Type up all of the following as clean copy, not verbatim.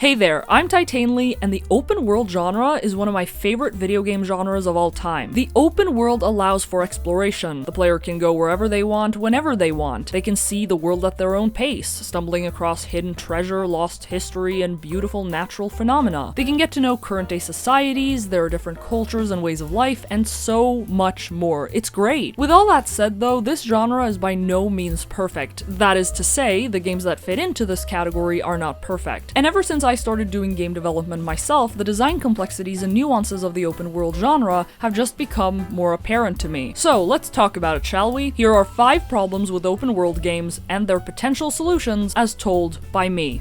Hey there, I'm Titanely, and the open world genre is one of my favorite video game genres of all time. The open world allows for exploration. The player can go wherever they want, whenever they want. They can see the world at their own pace, stumbling across hidden treasure, lost history, and beautiful natural phenomena. They can get to know current-day societies, there are different cultures and ways of life, and so much more. It's great. With all that said though, this genre is by no means perfect. That is to say, the games that fit into this category are not perfect. And ever since I started doing game development myself, the design complexities and nuances of the open world genre have just become more apparent to me. So let's talk about it, shall we? Here are 5 problems with open world games and their potential solutions as told by me.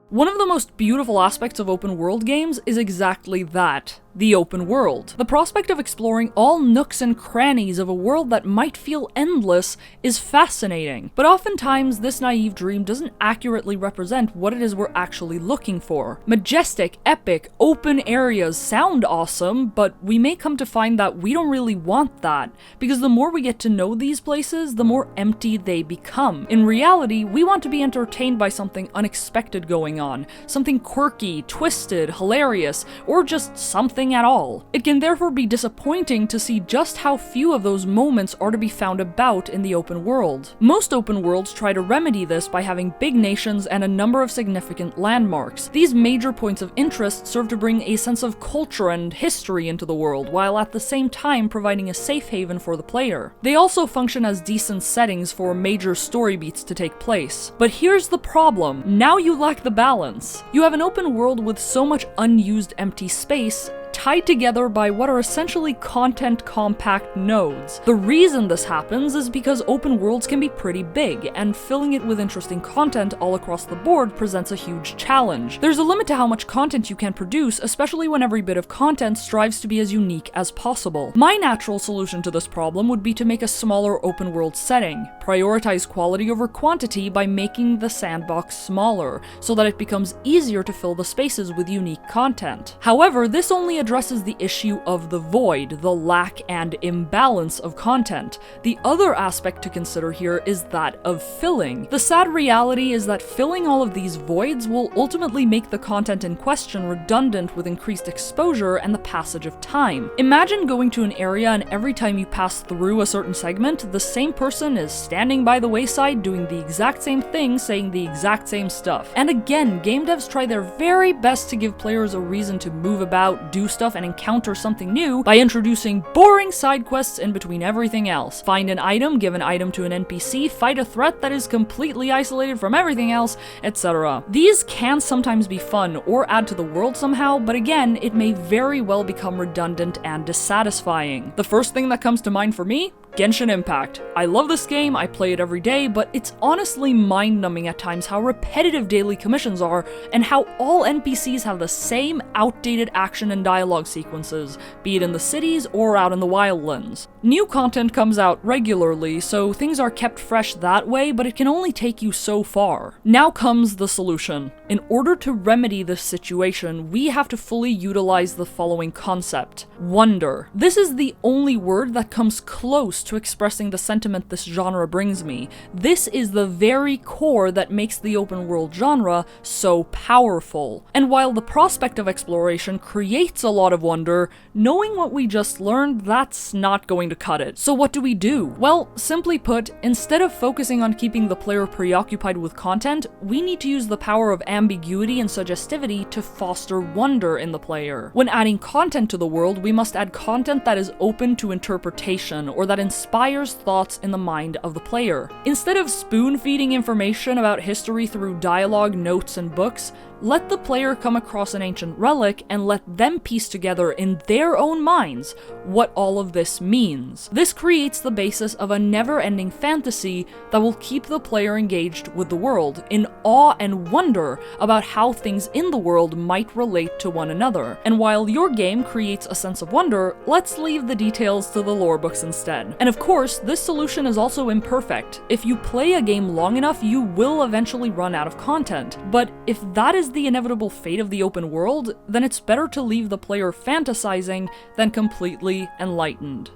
One of the most beautiful aspects of open world games is exactly that. The open world. The prospect of exploring all nooks and crannies of a world that might feel endless is fascinating, but oftentimes this naive dream doesn't accurately represent what it is we're actually looking for. Majestic, epic, open areas sound awesome, but we may come to find that we don't really want that, because the more we get to know these places, the more empty they become. In reality, we want to be entertained by something unexpected going on, something quirky, twisted, hilarious, or just something at all. It can therefore be disappointing to see just how few of those moments are to be found about in the open world. Most open worlds try to remedy this by having big nations and a number of significant landmarks. These major points of interest serve to bring a sense of culture and history into the world, while at the same time providing a safe haven for the player. They also function as decent settings for major story beats to take place. But here's the problem. Now you lack the balance. You have an open world with so much unused empty space, tied together by what are essentially content compact nodes. The reason this happens is because open worlds can be pretty big, and filling it with interesting content all across the board presents a huge challenge. There's a limit to how much content you can produce, especially when every bit of content strives to be as unique as possible. My natural solution to this problem would be to make a smaller open world setting. Prioritize quality over quantity by making the sandbox smaller, so that it becomes easier to fill the spaces with unique content. However, this only addresses the issue of the void, the lack and imbalance of content. The other aspect to consider here is that of filling. The sad reality is that filling all of these voids will ultimately make the content in question redundant with increased exposure and the passage of time. Imagine going to an area and every time you pass through a certain segment, the same person is standing by the wayside doing the exact same thing, saying the exact same stuff. And again, game devs try their very best to give players a reason to move about, do stuff, and encounter something new by introducing boring side quests in between everything else. Find an item, give an item to an NPC, fight a threat that is completely isolated from everything else, etc. These can sometimes be fun or add to the world somehow, but again, it may very well become redundant and dissatisfying. The first thing that comes to mind for me? Genshin Impact. I love this game, I play it every day, but it's honestly mind-numbing at times how repetitive daily commissions are, and how all NPCs have the same outdated action and dialogue sequences, be it in the cities or out in the wildlands. New content comes out regularly, so things are kept fresh that way, but it can only take you so far. Now comes the solution. In order to remedy this situation, we have to fully utilize the following concept: wonder. This is the only word that comes close to expressing the sentiment this genre brings me. This is the very core that makes the open world genre so powerful. And while the prospect of exploration creates a lot of wonder, knowing what we just learned, that's not going to cut it. So what do we do? Well, simply put, instead of focusing on keeping the player preoccupied with content, we need to use the power of ambiguity and suggestivity to foster wonder in the player. When adding content to the world, we must add content that is open to interpretation, or that inspires thoughts in the mind of the player. Instead of spoon-feeding information about history through dialogue, notes, and books, let the player come across an ancient relic and let them piece together in their own minds what all of this means. This creates the basis of a never-ending fantasy that will keep the player engaged with the world, in awe and wonder about how things in the world might relate to one another. And while your game creates a sense of wonder, let's leave the details to the lore books instead. And of course, this solution is also imperfect. If you play a game long enough, you will eventually run out of content. But if that is the inevitable fate of the open world, then it's better to leave the player fantasizing than completely enlightened.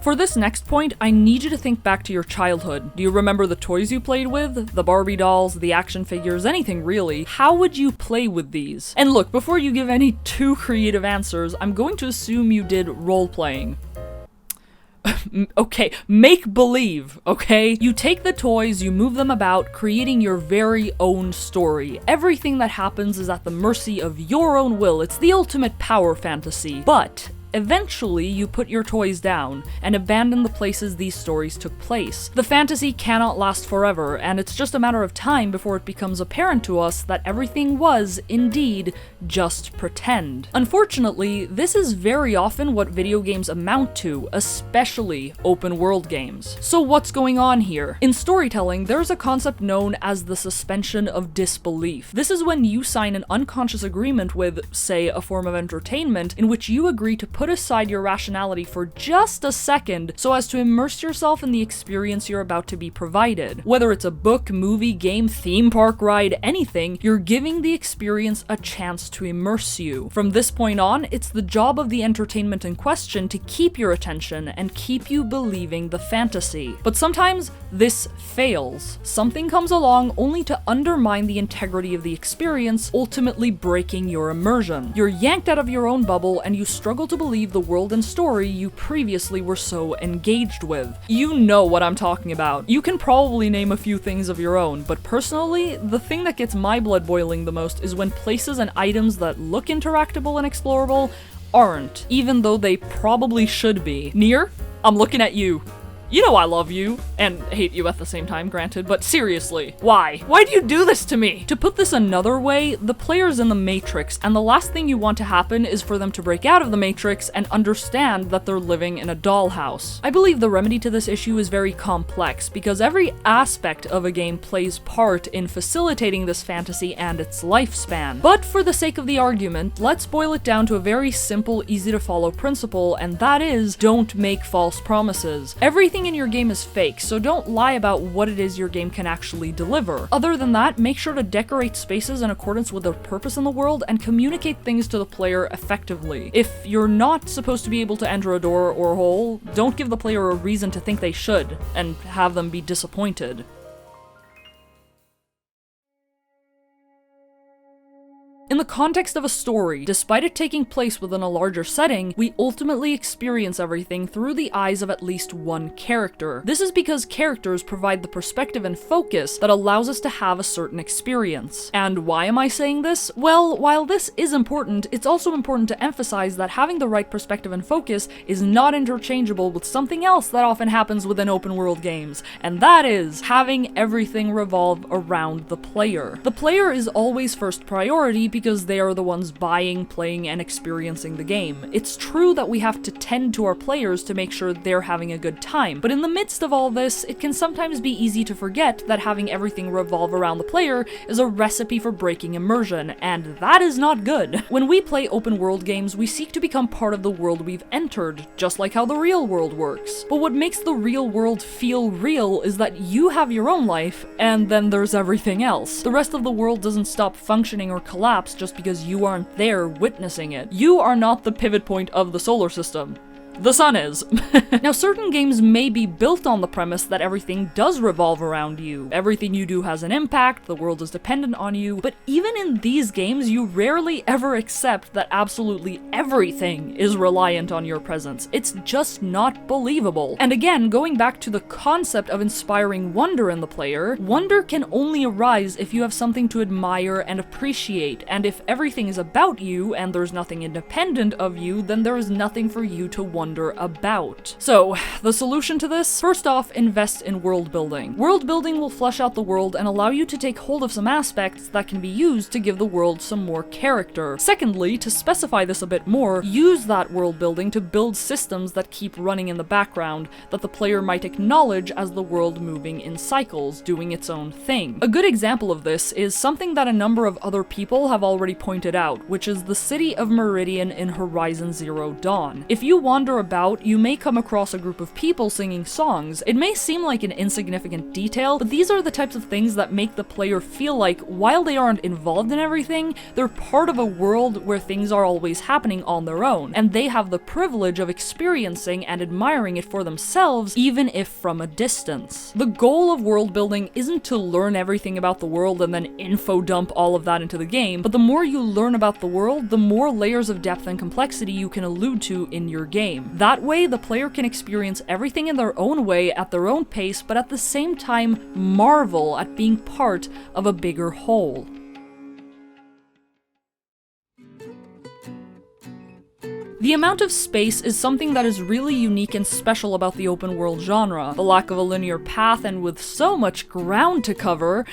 For this next point, I need you to think back to your childhood. Do you remember the toys you played with? The Barbie dolls, the action figures, anything really. How would you play with these? And look, before you give any too creative answers, I'm going to assume you did role-playing. Okay, make believe, okay? You take the toys, you move them about, creating your very own story. Everything that happens is at the mercy of your own will. It's the ultimate power fantasy. But eventually, you put your toys down and abandon the places these stories took place. The fantasy cannot last forever, and it's just a matter of time before it becomes apparent to us that everything was, indeed, just pretend. Unfortunately, this is very often what video games amount to, especially open world games. So what's going on here? In storytelling, there's a concept known as the suspension of disbelief. This is when you sign an unconscious agreement with, say, a form of entertainment in which you agree to put aside your rationality for just a second so as to immerse yourself in the experience you're about to be provided. Whether it's a book, movie, game, theme park ride, anything, you're giving the experience a chance to immerse you. From this point on, it's the job of the entertainment in question to keep your attention and keep you believing the fantasy. But sometimes this fails. Something comes along only to undermine the integrity of the experience, ultimately breaking your immersion. You're yanked out of your own bubble and you struggle to believe the world and story you previously were so engaged with. You know what I'm talking about. You can probably name a few things of your own, but personally, the thing that gets my blood boiling the most is when places and items that look interactable and explorable aren't, even though they probably should be. Nier, I'm looking at you. You know I love you, and hate you at the same time, granted, but seriously, why? Why do you do this to me? To put this another way, the player's in the Matrix, and the last thing you want to happen is for them to break out of the Matrix and understand that they're living in a dollhouse. I believe the remedy to this issue is very complex, because every aspect of a game plays part in facilitating this fantasy and its lifespan. But for the sake of the argument, let's boil it down to a very simple, easy to follow principle, and that is, don't make false promises. Everything in your game is fake, so don't lie about what it is your game can actually deliver. Other than that, make sure to decorate spaces in accordance with their purpose in the world and communicate things to the player effectively. If you're not supposed to be able to enter a door or a hole, don't give the player a reason to think they should, and have them be disappointed. In the context of a story, despite it taking place within a larger setting, we ultimately experience everything through the eyes of at least one character. This is because characters provide the perspective and focus that allows us to have a certain experience. And why am I saying this? Well, while this is important, it's also important to emphasize that having the right perspective and focus is not interchangeable with something else that often happens within open world games, and that is having everything revolve around the player. The player is always first priority because they are the ones buying, playing, and experiencing the game. It's true that we have to tend to our players to make sure they're having a good time, but in the midst of all this, it can sometimes be easy to forget that having everything revolve around the player is a recipe for breaking immersion, and that is not good. When we play open world games, we seek to become part of the world we've entered, just like how the real world works. But what makes the real world feel real is that you have your own life, and then there's everything else. The rest of the world doesn't stop functioning or collapse just because you aren't there witnessing it. You are not the pivot point of the solar system. The sun is. Now, certain games may be built on the premise that everything does revolve around you. Everything you do has an impact, the world is dependent on you, but even in these games, you rarely ever accept that absolutely everything is reliant on your presence. It's just not believable. And again, going back to the concept of inspiring wonder in the player, wonder can only arise if you have something to admire and appreciate, and if everything is about you and there's nothing independent of you, then there is nothing for you to wonder about. So, the solution to this? First off, invest in world building. World building will flesh out the world and allow you to take hold of some aspects that can be used to give the world some more character. Secondly, to specify this a bit more, use that world building to build systems that keep running in the background, that the player might acknowledge as the world moving in cycles, doing its own thing. A good example of this is something that a number of other people have already pointed out, which is the city of Meridian in Horizon Zero Dawn. If you wander about, you may come across a group of people singing songs. It may seem like an insignificant detail, but these are the types of things that make the player feel like, while they aren't involved in everything, they're part of a world where things are always happening on their own, and they have the privilege of experiencing and admiring it for themselves, even if from a distance. The goal of world building isn't to learn everything about the world and then info dump all of that into the game, but the more you learn about the world, the more layers of depth and complexity you can allude to in your game. That way, the player can experience everything in their own way at their own pace, but at the same time marvel at being part of a bigger whole. The amount of space is something that is really unique and special about the open world genre. The lack of a linear path and with so much ground to cover,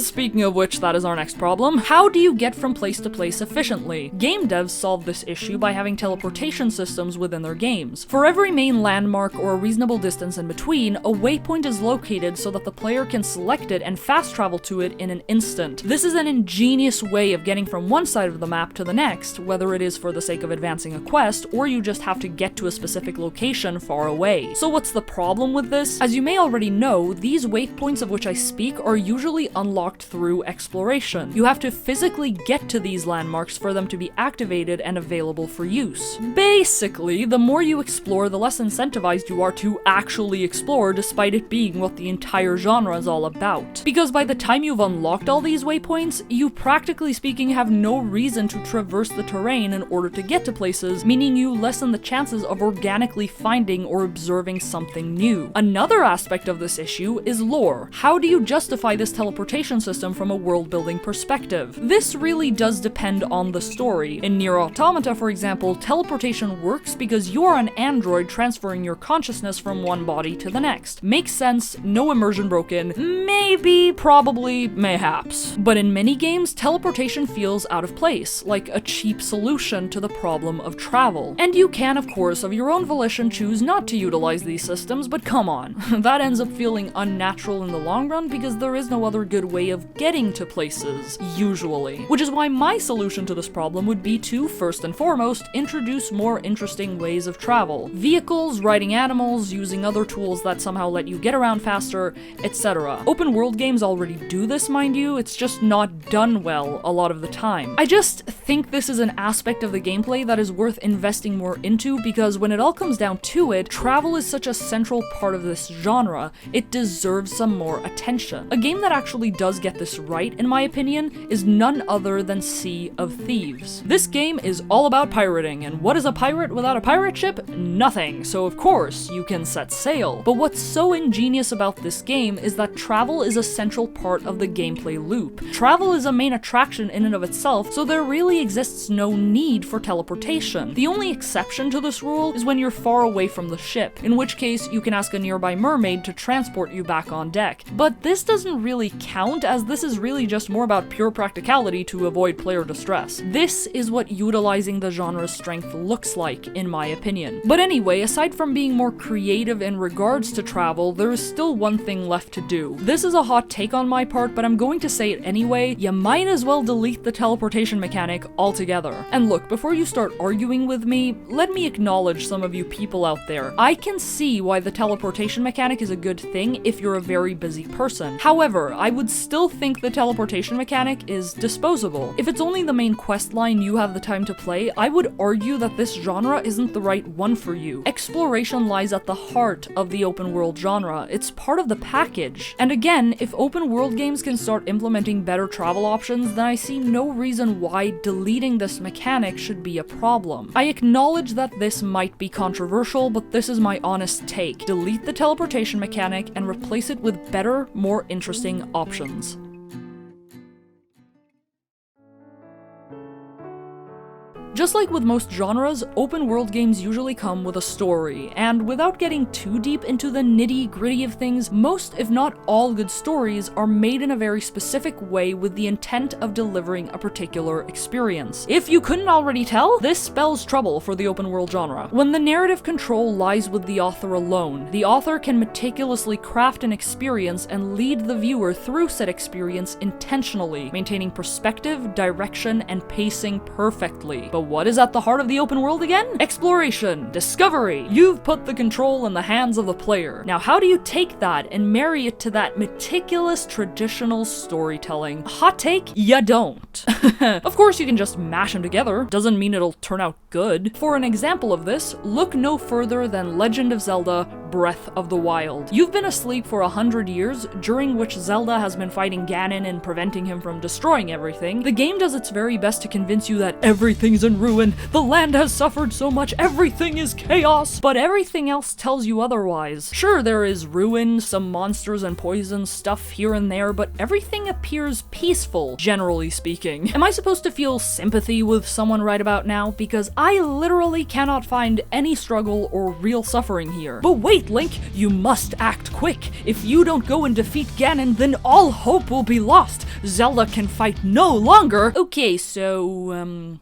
speaking of which, that is our next problem, how do you get from place to place efficiently? Game devs solve this issue by having teleportation systems within their games. For every main landmark or a reasonable distance in between, a waypoint is located so that the player can select it and fast travel to it in an instant. This is an ingenious way of getting from one side of the map to the next, whether it is for the sake of advancing a quest, or you just have to get to a specific location far away. So what's the problem with this? As you may already know, these waypoints of which I speak are usually unlocked through exploration. You have to physically get to these landmarks for them to be activated and available for use. Basically, the more you explore, the less incentivized you are to actually explore, despite it being what the entire genre is all about. Because by the time you've unlocked all these waypoints, you practically speaking have no reason to traverse the terrain in order to get to places, meaning you lessen the chances of organically finding or observing something new. Another aspect of this issue is lore. How do you justify this teleportation system from a world-building perspective? This really does depend on the story. In Nier Automata, for example, teleportation works because you're an android transferring your consciousness from one body to the next. Makes sense, no immersion broken, maybe, probably, mayhaps. But in many games, teleportation feels out of place, like a cheap solution to the problem of travel. And you can, of course, of your own volition choose not to utilize these systems, but come on, that ends up feeling unnatural in the long run because there is no other good way of getting to places, usually. Which is why my solution to this problem would be to, first and foremost, introduce more interesting ways of travel. Vehicles, riding animals, using other tools that somehow let you get around faster, etc. Open world games already do this, mind you, it's just not done well a lot of the time. I just think this is an aspect of the gameplay that is worth investing more into, because when it all comes down to it, travel is such a central part of this genre, it deserves some more attention. A game that actually does get this right, in my opinion, is none other than Sea of Thieves. This game is all about pirating, and what is a pirate without a pirate ship? Nothing, so of course you can set sail. But what's so ingenious about this game is that travel is a central part of the gameplay loop. Travel is a main attraction in and of itself, so there really exists no need for teleportation. The only exception to this rule is when you're far away from the ship, in which case you can ask a nearby mermaid to transport you back on deck. But this doesn't really count, as this is really just more about pure practicality to avoid player distress. This is what utilizing the genre's strength looks like, in my opinion. But anyway, aside from being more creative in regards to travel, there is still one thing left to do. This is a hot take on my part, but I'm going to say it anyway, you might as well delete the teleportation mechanic altogether. And look, before you start arguing with me, let me acknowledge some of you people out there. I can see why the teleportation mechanic is a good thing if you're a very busy person. However, I would still think the teleportation mechanic is disposable. If it's only the main quest line you have the time to play, I would argue that this genre isn't the right one for you. Exploration lies at the heart of the open world genre. It's part of the package. And again, if open world games can start implementing better travel options, then I see no reason why deleting this mechanic should be a problem. I acknowledge that this might be controversial, but this is my honest take. Delete the teleportation mechanic and replace it with better, more interesting options. Just like with most genres, open world games usually come with a story, and without getting too deep into the nitty-gritty of things, most if not all good stories are made in a very specific way with the intent of delivering a particular experience. If you couldn't already tell, this spells trouble for the open world genre. When the narrative control lies with the author alone, the author can meticulously craft an experience and lead the viewer through said experience intentionally, maintaining perspective, direction, and pacing perfectly. But what is at the heart of the open world again? Exploration, discovery. You've put the control in the hands of the player. Now, how do you take that and marry it to that meticulous traditional storytelling? Hot take? Ya don't. Of course, you can just mash them together. Doesn't mean it'll turn out good. For an example of this, look no further than Legend of Zelda: Breath of the Wild. You've been asleep for 100 years, during which Zelda has been fighting Ganon and preventing him from destroying everything. The game does its very best to convince you that everything's in ruin, the land has suffered so much, everything is chaos, but everything else tells you otherwise. Sure, there is ruin, some monsters and poison stuff here and there, but everything appears peaceful, generally speaking. Am I supposed to feel sympathy with someone right about now? Because I literally cannot find any struggle or real suffering here. But wait, Link, you must act quick. If you don't go and defeat Ganon, then all hope will be lost. Zelda can fight no longer. Okay, so,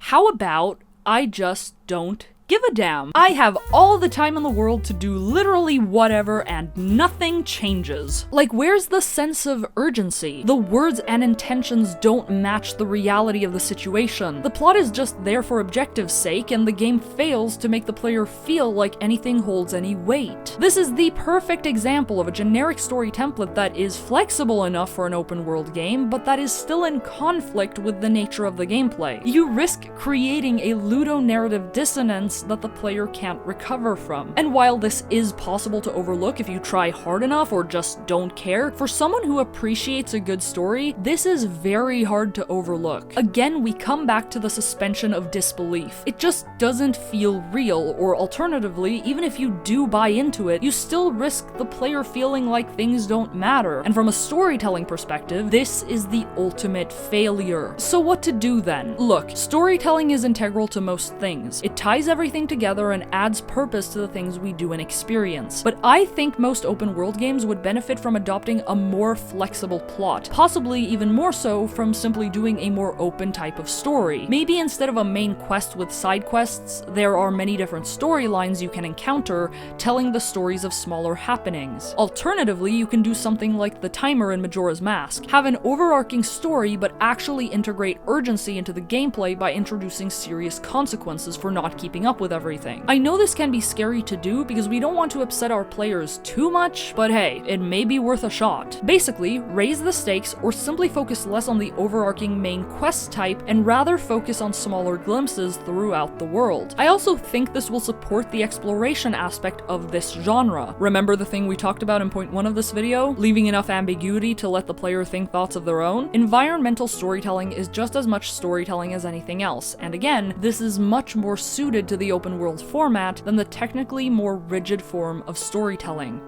how about I just don't give a damn? I have all the time in the world to do literally whatever and nothing changes. Like, where's the sense of urgency? The words and intentions don't match the reality of the situation. The plot is just there for objective's sake, and the game fails to make the player feel like anything holds any weight. This is the perfect example of a generic story template that is flexible enough for an open world game, but that is still in conflict with the nature of the gameplay. You risk creating a ludonarrative dissonance that the player can't recover from. And while this is possible to overlook if you try hard enough or just don't care, for someone who appreciates a good story, this is very hard to overlook. Again, we come back to the suspension of disbelief. It just doesn't feel real, or alternatively, even if you do buy into it, you still risk the player feeling like things don't matter. And from a storytelling perspective, this is the ultimate failure. So what to do then? Look, storytelling is integral to most things. It ties everything together and adds purpose to the things we do and experience. But I think most open world games would benefit from adopting a more flexible plot, possibly even more so from simply doing a more open type of story. Maybe instead of a main quest with side quests, there are many different storylines you can encounter, telling the stories of smaller happenings. Alternatively, you can do something like the timer in Majora's Mask. Have an overarching story, but actually integrate urgency into the gameplay by introducing serious consequences for not keeping up with everything. I know this can be scary to do because we don't want to upset our players too much, but hey, it may be worth a shot. Basically, raise the stakes or simply focus less on the overarching main quest type and rather focus on smaller glimpses throughout the world. I also think this will support the exploration aspect of this genre. Remember the thing we talked about in point 1 of this video? Leaving enough ambiguity to let the player think thoughts of their own? Environmental storytelling is just as much storytelling as anything else, and again, this is much more suited to the open world format than the technically more rigid form of storytelling.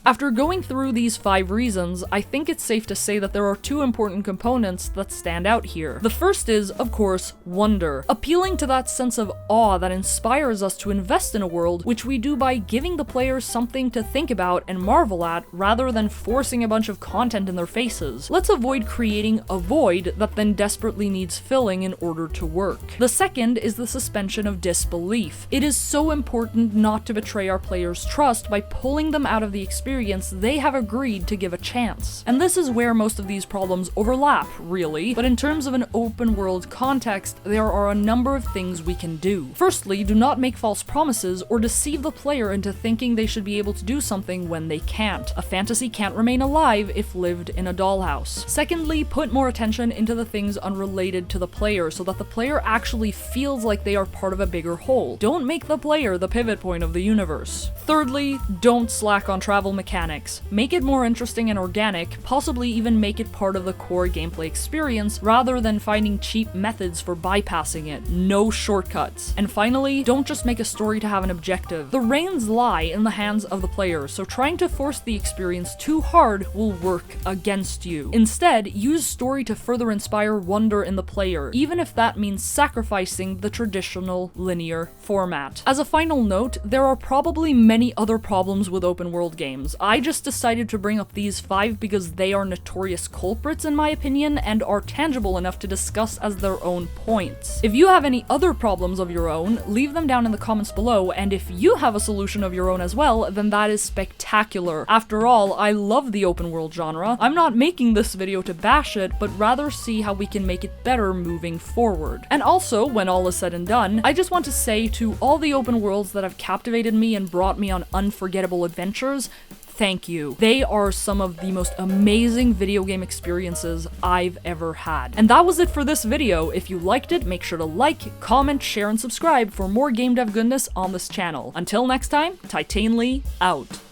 After going through these 5 reasons, I think it's safe to say that there are 2 important components that stand out here. The first is, of course, wonder. Appealing to that sense of awe that inspires us to invest in a world, which we do by giving the players something to think about and marvel at, rather than forcing a bunch of content in their faces. Let's avoid creating a void that then desperately needs filling in order to work. The second is the suspension of disbelief. It is so important not to betray our players' trust by pulling them out of the experience they have agreed to give a chance. And this is where most of these problems overlap, really, but in terms of an open world context, there are a number of things we can do. Firstly, do not make false promises or deceive the player into thinking they should be able to do something when they can't. A fantasy can't remain alive if lived in a dollhouse. Secondly, put more attention into the things unrelated to the player so that the player actually feels like they are part of a bigger whole. Don't make the player the pivot point of the universe. Thirdly, don't slack on travel mechanics. Make it more interesting and organic, possibly even make it part of the core gameplay experience rather than finding cheap methods for bypassing it. No shortcuts. And finally, don't just make a story to have an objective. The reins lie in the hands of the player, so trying to force the experience too hard will work against you. Instead, use story to further inspire wonder in the player, even if that means sacrificing the traditional linear format. As a final note, there are probably many other problems with open world games. I just decided to bring up these 5 because they are notorious culprits in my opinion and are tangible enough to discuss as their own points. If you have any other problems of your own, leave them down in the comments below, and if you have a solution of your own as well, then that is spectacular. After all, I love the open world genre. I'm not making this video to bash it, but rather see how we can make it better moving forward. And also, when all is said and done, I just want to say to all the open worlds that have captivated me and brought me on unforgettable adventures, thank you. They are some of the most amazing video game experiences I've ever had. And that was it for this video. If you liked it, make sure to like, comment, share, and subscribe for more game dev goodness on this channel. Until next time, Titanely out.